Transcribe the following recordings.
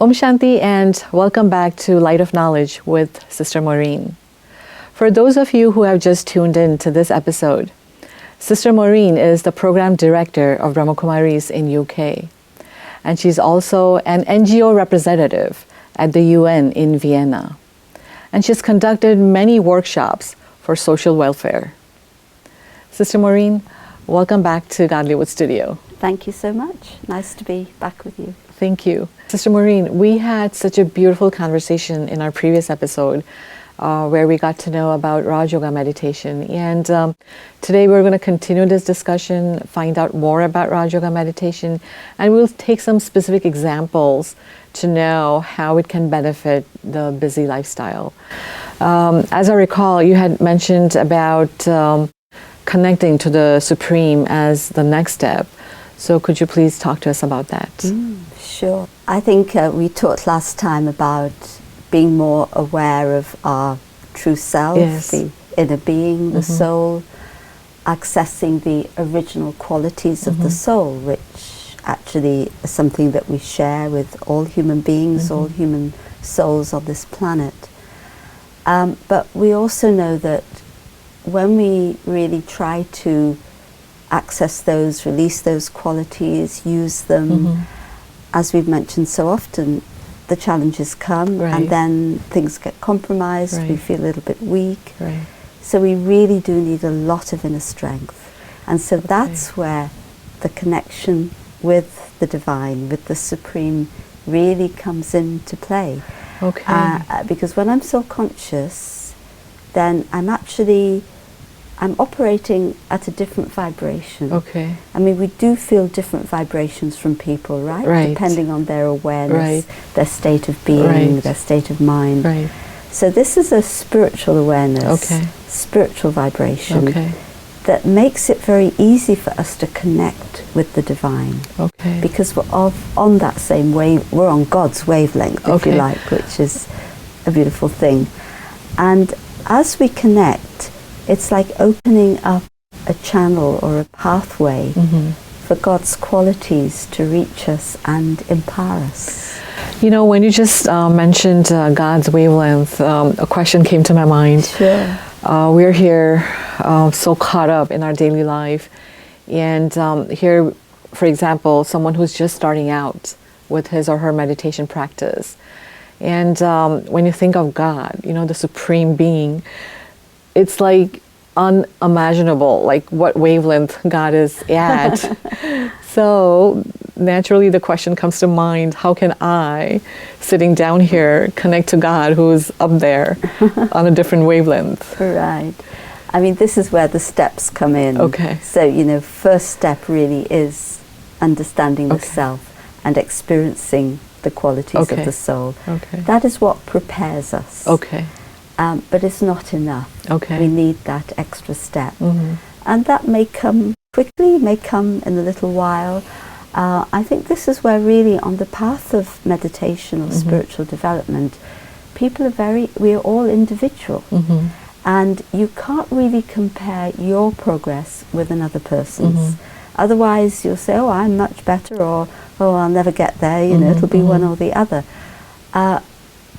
Om Shanti and welcome back to Light of Knowledge with Sister Maureen. For those of you who have just tuned in to this episode, Sister Maureen is the Program Director of Brahmakumaris in UK. And she's also an NGO representative at the UN in Vienna. And she's conducted many workshops for social welfare. Sister Maureen, welcome back to Godlywood Studio. Thank you so much. Nice to be back with you. Thank you. Sister Maureen, we had such a beautiful conversation in our previous episode where we got to know about Rajyoga Meditation. And today we're going to continue this discussion, find out more about Rajyoga Meditation, and we'll take some specific examples to know how it can benefit the busy lifestyle. As I recall, you had mentioned about connecting to the Supreme as the next step. So could you please talk to us about that? Sure. I think we talked last time about being more aware of our true self, Yes. the inner being, the soul, accessing the original qualities of the soul, which actually is something that we share with all human beings, all human souls on this planet. But we also know that when we really try to access those, release those qualities, use them, as we've mentioned so often, the challenges come and then things get compromised, we feel a little bit weak. So we really do need a lot of inner strength. And so that's where the connection with the divine, with the Supreme, really comes into play. Because when I'm so conscious, then I'm operating at a different vibration. I mean, we do feel different vibrations from people, right? Depending on their awareness, their state of being, their state of mind. So this is a spiritual awareness, spiritual vibration that makes it very easy for us to connect with the divine. Because we're on that same wave, we're on God's wavelength, if you like, which is a beautiful thing. And as we connect, it's like opening up a channel or a pathway for God's qualities to reach us and empower us. You know, when you just mentioned God's wavelength, a question came to my mind. We're here so caught up in our daily life. And here, for example, someone who's just starting out with his or her meditation practice. And when you think of God, you know, the Supreme Being, it's like unimaginable, like what wavelength God is at. So naturally the question comes to mind, how can I, sitting down here, connect to God who's up there on a different wavelength? Right. I mean, this is where the steps come in. So, you know, first step really is understanding the self and experiencing the qualities of the soul. That is what prepares us. But it's not enough. We need that extra step. And that may come quickly, may come in a little while. I think this is where really on the path of meditation or spiritual development, we are all individual. And you can't really compare your progress with another person's. Otherwise you'll say, oh, I'm much better, or oh, I'll never get there, you know, it'll be one or the other.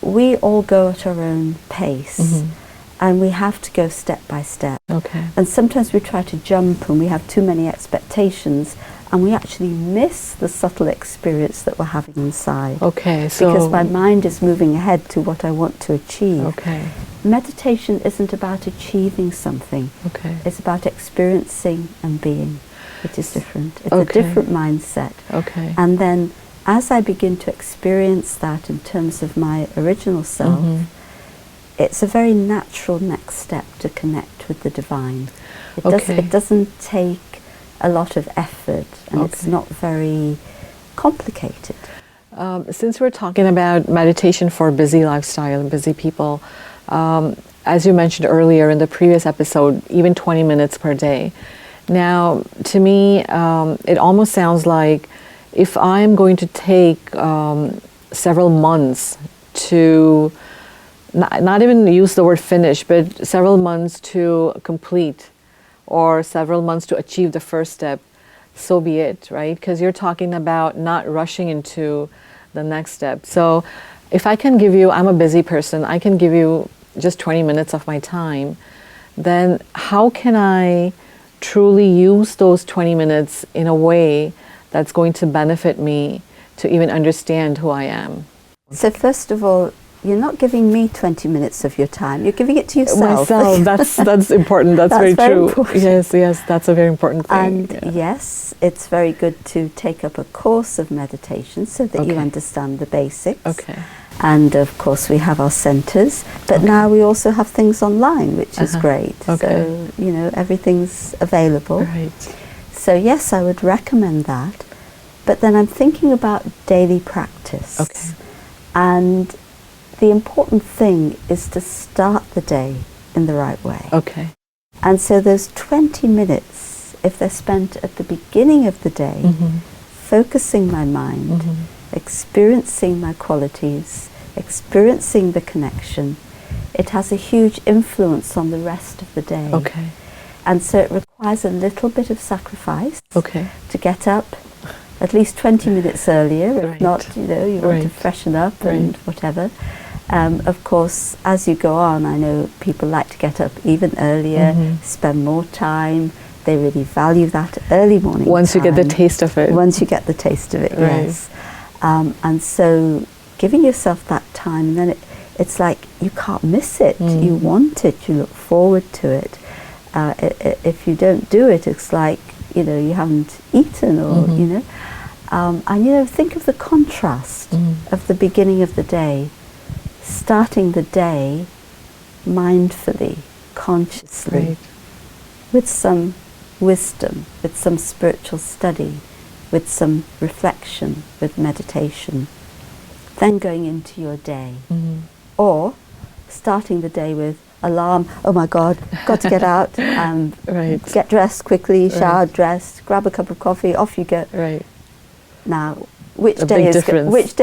We all go at our own pace, and we have to go step by step. And sometimes we try to jump and we have too many expectations, and we actually miss the subtle experience that we're having inside. Because my mind is moving ahead to what I want to achieve. Meditation isn't about achieving something. It's about experiencing and being, which is different. It's a different mindset. And then as I begin to experience that in terms of my original self, it's a very natural next step to connect with the divine. It doesn't take a lot of effort, and it's not very complicated. Since we're talking about meditation for busy lifestyle and busy people, as you mentioned earlier in the previous episode, even 20 minutes per day. Now, to me, it almost sounds like if I'm going to take several months to not even use the word finish, but several months to complete or several months to achieve the first step, so be it, right? Because you're talking about not rushing into the next step. So if I can give you, I'm a busy person, I can give you just 20 minutes of my time, then how can I truly use those 20 minutes in a way that's going to benefit me to even understand who I am? So first of all, you're not giving me 20 minutes of your time. You're giving it to yourself. Myself. That's important. That's very true. Important. Yes, that's a very important thing. And yes, it's very good to take up a course of meditation so that you understand the basics. Okay. And of course, we have our centers, but now we also have things online, which is great. Okay. So, everything's available. Right. So yes, I would recommend that. But then I'm thinking about daily practice. Okay. And the important thing is to start the day in the right way. Okay. And so those 20 minutes, if they're spent at the beginning of the day, focusing my mind, experiencing my qualities, experiencing the connection, it has a huge influence on the rest of the day. Okay. And so it requires a little bit of sacrifice to get up at least 20 minutes earlier. If not, you want to freshen up and whatever. Of course, as you go on, I know people like to get up even earlier, spend more time. They really value that early morning Once time. you get the taste of it. Once you get the taste of it, yes. And so giving yourself that time, and then it's like you can't miss it. You want it, you look forward to it. If you don't do it, it's like, you haven't eaten or, and think of the contrast of the beginning of the day, starting the day mindfully, consciously, with some wisdom, with some spiritual study, with some reflection, with meditation, then going into your day. Or starting the day with alarm, oh my God, got to get out, get dressed quickly, shower, dressed, grab a cup of coffee, off you go. Now, which day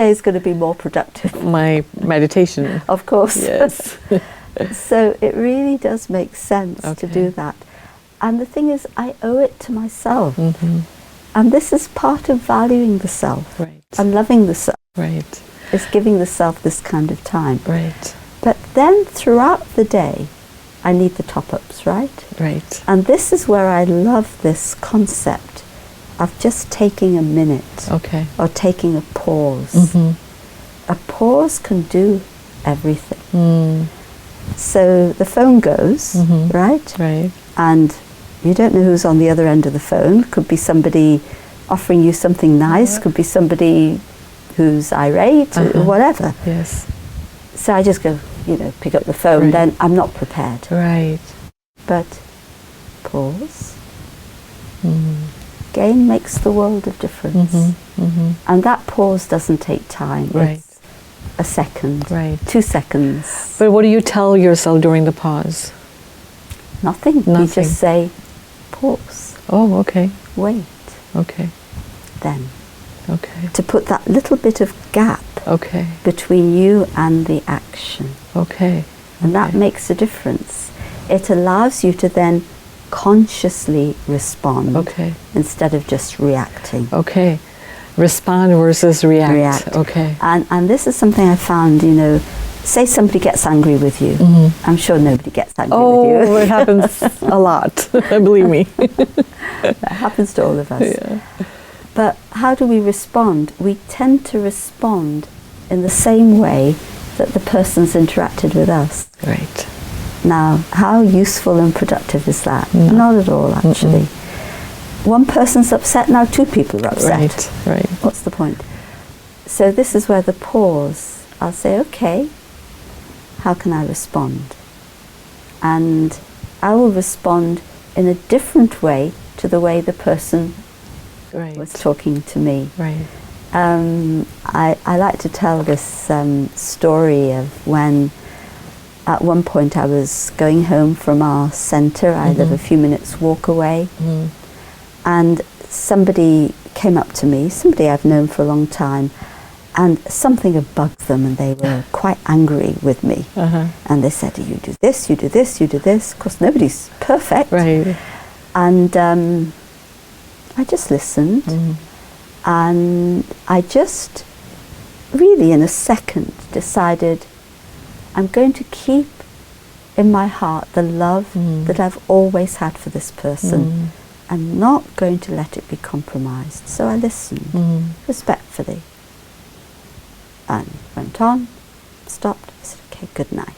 is going to be more productive? My meditation. Of course. Yes. So it really does make sense to do that. And the thing is, I owe it to myself. And this is part of valuing the self and loving the self. Is giving the self this kind of time. But then throughout the day, I need the top-ups, right? And this is where I love this concept of just taking a minute or taking a pause. A pause can do everything. So the phone goes, right? And you don't know who's on the other end of the phone. Could be somebody offering you something nice, could be somebody who's irate, or whatever. So I just go, pick up the phone, then I'm not prepared. But pause. Again, makes the world of difference. And that pause doesn't take time. It's a second, 2 seconds. But what do you tell yourself during the pause? Nothing. You just say, pause. Oh, okay. Wait. Okay. Then. Okay. To put that little bit of gap between you and the action. And that makes a difference. It allows you to then consciously respond instead of just reacting. Respond versus react. And this is something I found, say somebody gets angry with you. I'm sure nobody gets angry with you. Oh, it happens a lot, believe me. That happens to all of us. But how do we respond? We tend to respond in the same way that the person's interacted with us. Now, how useful and productive is that? Not at all, actually. One person's upset, now 2 people are upset. What's the point? So this is where the pause, I'll say, okay, how can I respond? And I will respond in a different way to the way the person was talking to me. I like to tell this story of when at one point I was going home from our center. I live a few minutes walk away, and somebody came up to me, somebody I've known for a long time, and something had bugged them and they were quite angry with me. And they said, you do this, you do this, you do this. Of course, nobody's perfect. And I just listened, and I just really in a second decided I'm going to keep in my heart the love that I've always had for this person. I'm not going to let it be compromised. So I listened respectfully and went on, stopped. I said, okay, good night.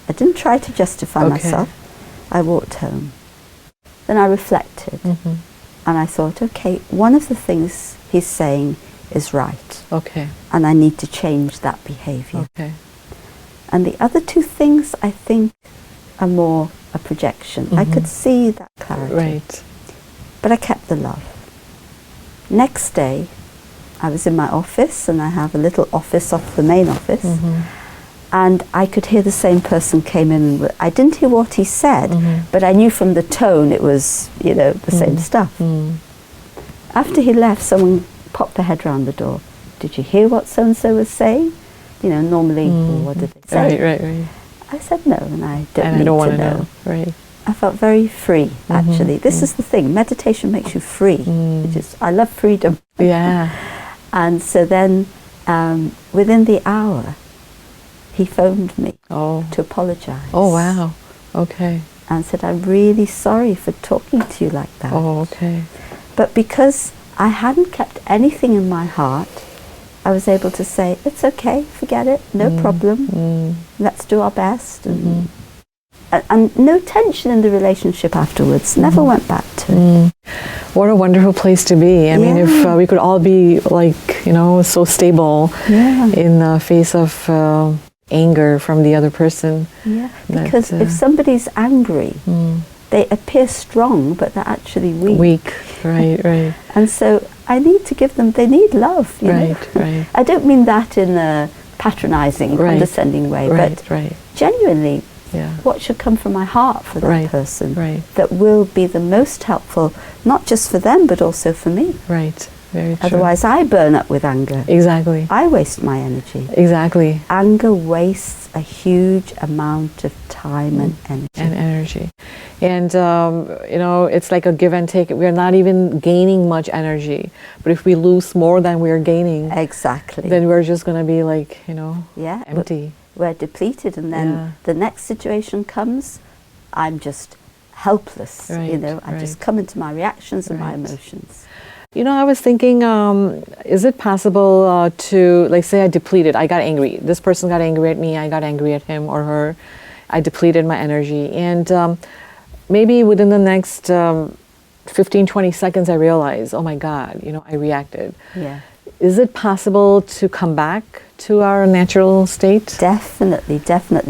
I didn't try to justify myself. I walked home. Then I reflected and I thought, okay, one of the things he's saying is right. Okay. And I need to change that behavior. Okay. And the other two things I think are more a projection. I could see that clarity. Right. But I kept the love. Next day, I was in my office, and I have a little office off the main office, and I could hear the same person came in. I didn't hear what he said, but I knew from the tone it was, you know, the same stuff. After he left, someone popped their head round the door. Did you hear what so-and-so was saying? You know, normally, well, what did they say? Right. I said no, and I don't need want to know. Right. I felt very free, actually. This is the thing. Meditation makes you free. Which is, I love freedom. Yeah. And so then, within the hour, he phoned me to apologize. Oh, wow. Okay. And said, I'm really sorry for talking to you like that. Oh, okay. But because I hadn't kept anything in my heart, I was able to say, it's okay, forget it, no problem. Let's do our best. And no tension in the relationship afterwards. Never went back to it. What a wonderful place to be. I mean, if we could all be like, you know, so stable in the face of anger from the other person. Yeah, because if somebody's angry, they appear strong, but they're actually weak. Right. And so I need to give them, they need love. You know? Right. I don't mean that in a patronizing, condescending way, but genuinely, what should come from my heart for that person that will be the most helpful, not just for them, but also for me. Right, very true. Otherwise, I burn up with anger. Exactly. I waste my energy. Exactly. Anger wastes a huge amount of time and energy. And, you know, it's like a give and take. We're not even gaining much energy. But if we lose more than we're gaining, then we're just going to be like, you know, empty. We're depleted, and then the next situation comes, I'm just helpless. You know, I just come into my reactions and my emotions. You know, I was thinking, is it possible to, like, say I depleted, I got angry. This person got angry at me, I got angry at him or her. I depleted my energy. And maybe within the next 15, 20 seconds, I realized, oh my God, you know, I reacted. Is it possible to come back to our natural state? Definitely.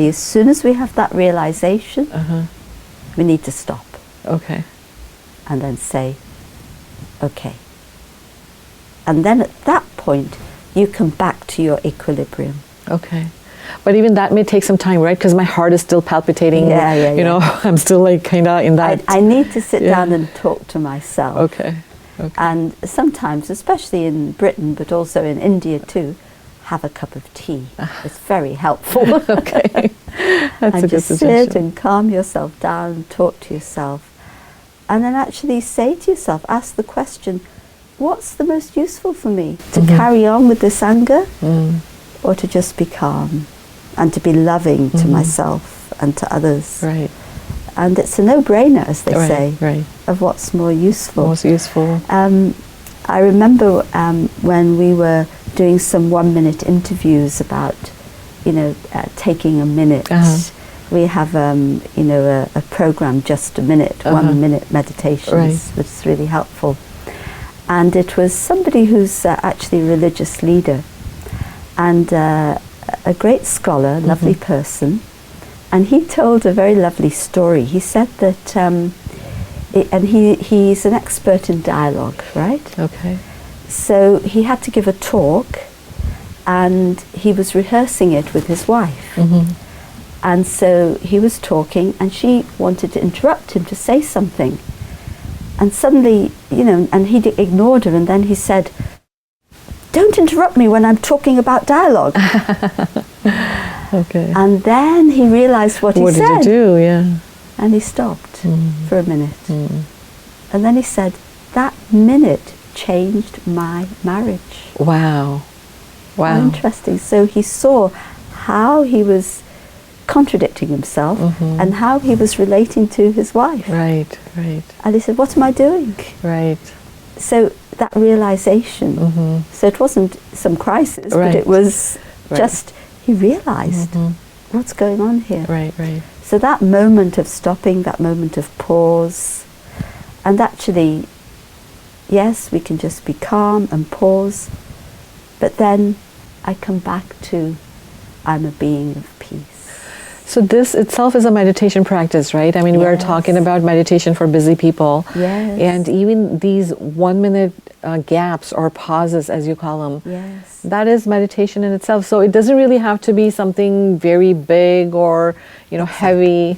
As soon as we have that realization, we need to stop. Okay. And then say, okay. And then at that point, you come back to your equilibrium. Okay. But even that may take some time, right? Because my heart is still palpitating. You know, I'm still like kind of in that. I need to sit down and talk to myself. Okay. And sometimes, especially in Britain, but also in India too, have a cup of tea. It's very helpful. Okay. That's and a good just suggestion. sit and calm yourself down, talk to yourself. And then actually say to yourself, ask the question, what's the most useful for me? To carry on with this anger or to just be calm and to be loving to myself and to others? Right. And it's a no-brainer, as they say, of what's more useful. Most useful. I remember when we were doing some 1-minute interviews about, you know, taking a minute. We have, you know, a program, Just a Minute, 1-minute meditations, which is really helpful. And it was somebody who's actually a religious leader and a great scholar, lovely person. And he told a very lovely story. He said that, and he's an expert in dialogue, right? Okay. So he had to give a talk, and he was rehearsing it with his wife. And so he was talking, and she wanted to interrupt him to say something. And suddenly, you know, and he ignored her, and then he said, "Don't interrupt me when I'm talking about dialogue." Okay. And then he realized what he said. What did you do? Yeah. And he stopped for a minute. And then he said, that minute changed my marriage. Wow. Wow. How interesting. So he saw how he was contradicting himself and how he was relating to his wife. Right, right. And he said, what am I doing? Right. So that realization, so it wasn't some crisis, but it was just, he realized what's going on here. Right, right. So that moment of stopping, that moment of pause, and actually, yes, we can just be calm and pause, but then I come back to, I'm a being of peace. So this itself is a meditation practice, right? I mean, we are talking about meditation for busy people. Yes. And even these 1 minute gaps or pauses, as you call them, that is meditation in itself. So it doesn't really have to be something very big or, heavy.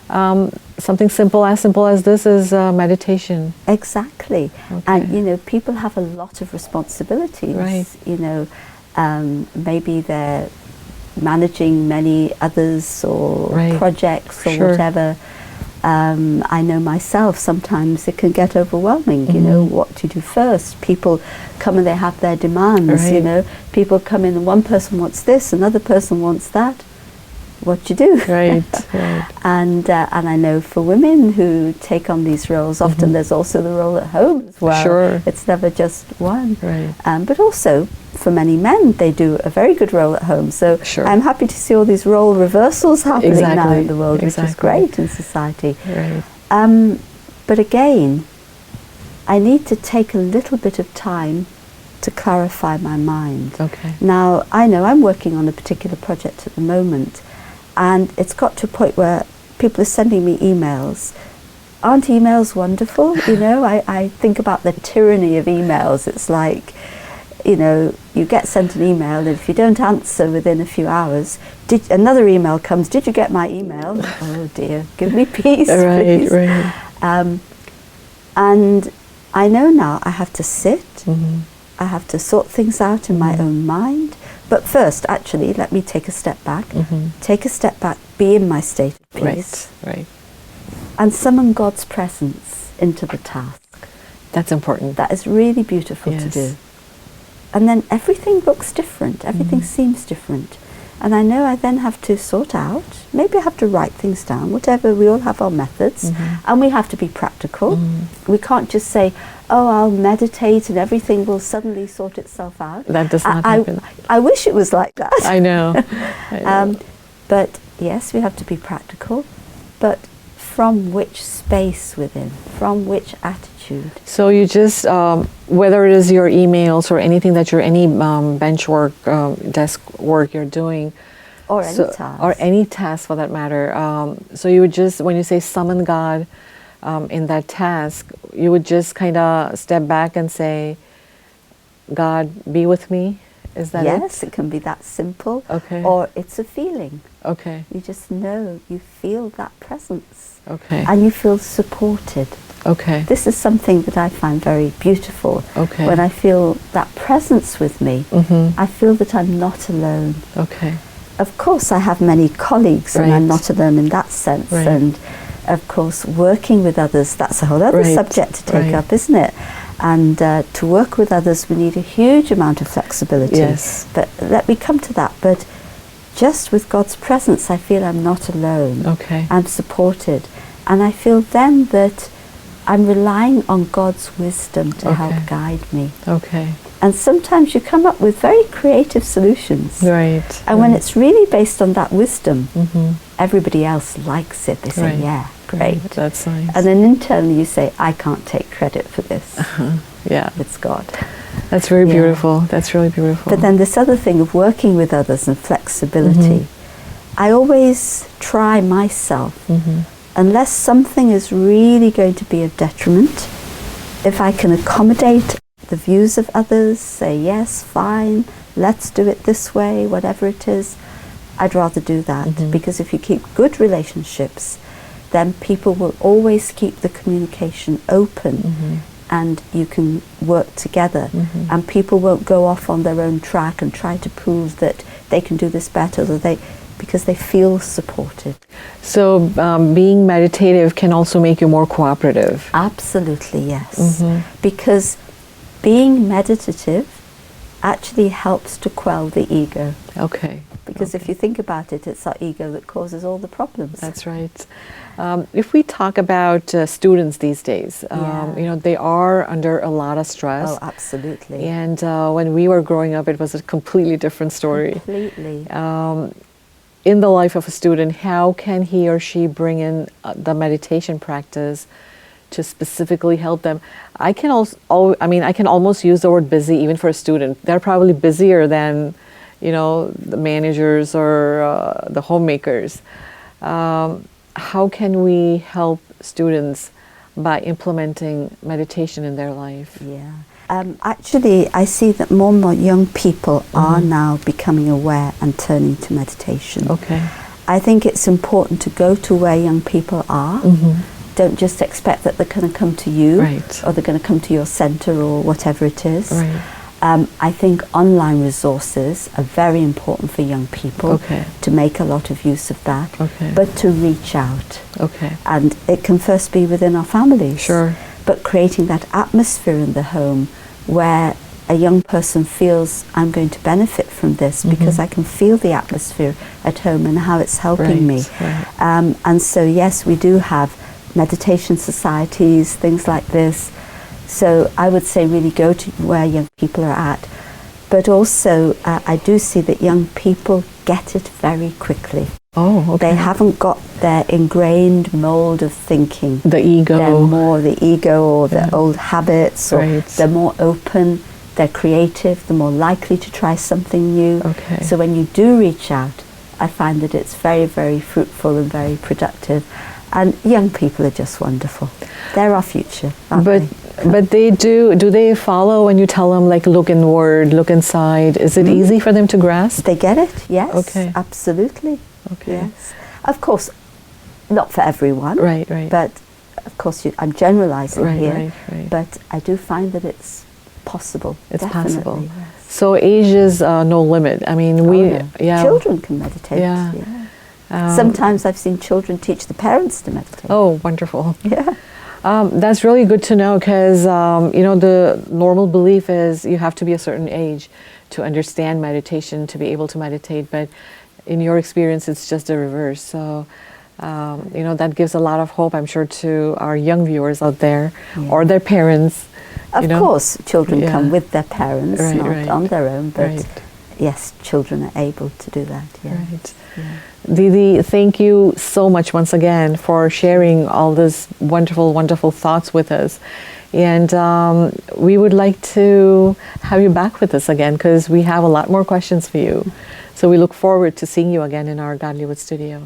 Something simple as this is meditation. Exactly. Okay. And, people have a lot of responsibilities. Right. Maybe they're managing many others or projects or whatever. I know myself, sometimes it can get overwhelming, what to do first. People come and they have their demands, people come in and one person wants this, another person wants that. What do you do? Right, right. And I know for women who take on these roles, often there's also the role at home as well. Sure. It's never just one. Right. But also, for many men, they do a very good role at home. So I'm happy to see all these role reversals happening now in the world, which is great in society. Right. But again, I need to take a little bit of time to clarify my mind. Okay. Now, I know I'm working on a particular project at the moment, and it's got to a point where people are sending me emails. Aren't emails wonderful? I think about the tyranny of emails. It's like, you get sent an email, and if you don't answer within a few hours, another email comes, did you get my email? Oh dear, give me peace, please. Right. And I know now I have to sit, I have to sort things out in my own mind. But first, actually, let me take a step back. Take a step back, be in my state of peace. Right. And summon God's presence into the task. That's important. That is really beautiful to do. And then everything looks different. Everything seems different. And I know I then have to sort out, maybe I have to write things down, whatever, we all have our methods, and we have to be practical. We can't just say, oh, I'll meditate and everything will suddenly sort itself out. That does not happen. I wish it was like that. I know. But yes, we have to be practical, but from which space within, from which attitude? So you just, whether it is your emails or anything that any bench work, desk work you're doing, or any task, or any task for that matter. So you would just, when you say summon God in that task, you would just kind of step back and say, God, be with me. Is that it? Yes, it can be that simple. Okay. Or it's a feeling. Okay. You just know, you feel that presence. Okay. And you feel supported. Okay. This is something that I find very beautiful. Okay. When I feel that presence with me, I feel that I'm not alone. Okay. Of course, I have many colleagues, and I'm not alone in that sense. Right. And of course, working with others, that's a whole other subject to take up, isn't it? And to work with others, we need a huge amount of flexibility. Yes. But let me come to that. But just with God's presence, I feel I'm not alone. Okay. I'm supported. And I feel then that I'm relying on God's wisdom to help guide me. Okay. And sometimes you come up with very creative solutions. Right. And when it's really based on that wisdom, everybody else likes it. They say, yeah, great. That's nice. And then internally you say, I can't take credit for this. Yeah. It's God. That's very beautiful. That's really beautiful. But then this other thing of working with others and flexibility, I always try myself, unless something is really going to be of detriment, if I can accommodate the views of others, say yes, fine, let's do it this way, whatever it is, I'd rather do that. Because if you keep good relationships, then people will always keep the communication open, and you can work together, and people won't go off on their own track and try to prove that they can do this better, because they feel supported. So being meditative can also make you more cooperative. Absolutely, yes. Because being meditative actually helps to quell the ego. Okay. Because if you think about it, it's our ego that causes all the problems. That's right. If we talk about students these days, they are under a lot of stress. Oh, absolutely. And when we were growing up, it was a completely different story. Completely. In the life of a student, how can he or she bring in the meditation practice to specifically help them? I can almost use the word busy even for a student. They're probably busier than the managers or the homemakers. How can we help students by implementing meditation in their life? Yeah. Actually, I see that more and more young people are now becoming aware and turning to meditation. Okay. I think it's important to go to where young people are. Don't just expect that they're going to come to you, Right. or they're going to come to your center or whatever it is. Right. I think online resources are very important for young people, Okay. to make a lot of use of that, Okay. but to reach out. Okay. And it can first be within our families. Sure. But creating that atmosphere in the home where a young person feels, I'm going to benefit from this because I can feel the atmosphere at home and how it's helping me. Right. And so yes, we do have meditation societies, things like this. So I would say really go to where young people are at. But also I do see that young people get it very quickly. Oh, okay. They haven't got their ingrained mold of thinking. The ego. They're more the ego or the old habits, or Right. they're more open, they're creative, they're more likely to try something new. Okay. So when you do reach out, I find that it's very, very fruitful and very productive. And young people are just wonderful. They're our future, aren't they? But they do they follow when you tell them, like, look inward, look inside? Is it easy for them to grasp? They get it, yes. Okay. Absolutely. Okay. Yes. Of course, not for everyone. Right, right. But of course, I'm generalizing Right, here. right. But I do find that it's possible. It's definitely, possible. Yes. So age is no limit. I mean, Children can meditate. Yeah. Sometimes I've seen children teach the parents to meditate. Oh, wonderful. Yeah. That's really good to know, because the normal belief is you have to be a certain age to understand meditation, to be able to meditate. But in your experience, it's just the reverse. So that gives a lot of hope, I'm sure, to our young viewers out there, or their parents. Of course, children come with their parents, Right, not right. on their own. But Right. yes, children are able to do that. Yeah. Right. Yeah. Didi, thank you so much once again for sharing all these wonderful, wonderful thoughts with us. And we would like to have you back with us again, because we have a lot more questions for you. So we look forward to seeing you again in our Godlywood studio.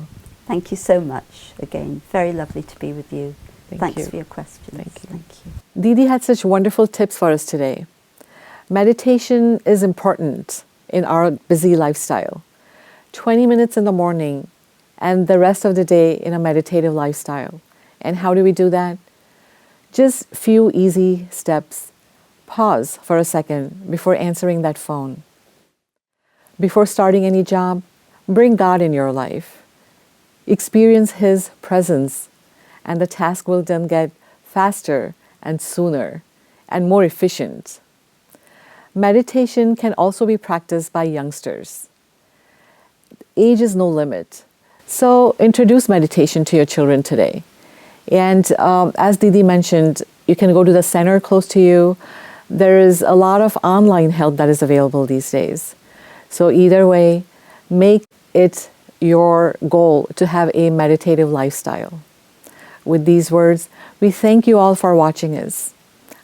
Thank you so much again. Very lovely to be with you. Thanks you. for your questions. Thank you. Thank you. Didi had such wonderful tips for us today. Meditation is important in our busy lifestyle. 20 minutes in the morning and the rest of the day in a meditative lifestyle. And how do we do that? Just few easy steps. Pause for a second before answering that phone. Before starting any job, bring God in your life. Experience His presence, and the task will then get faster and sooner and more efficient. Meditation can also be practiced by youngsters. Age is no limit. So introduce meditation to your children today. And as Didi mentioned, you can go to the center close to you. There is a lot of online help that is available these days. So either way, make it your goal to have a meditative lifestyle. With these words, we thank you all for watching us.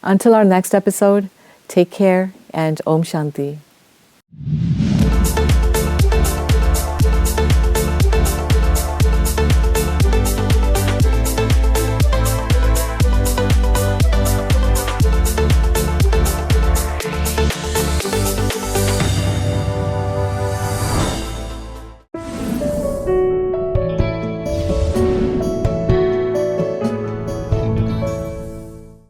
Until our next episode, take care and Om Shanti.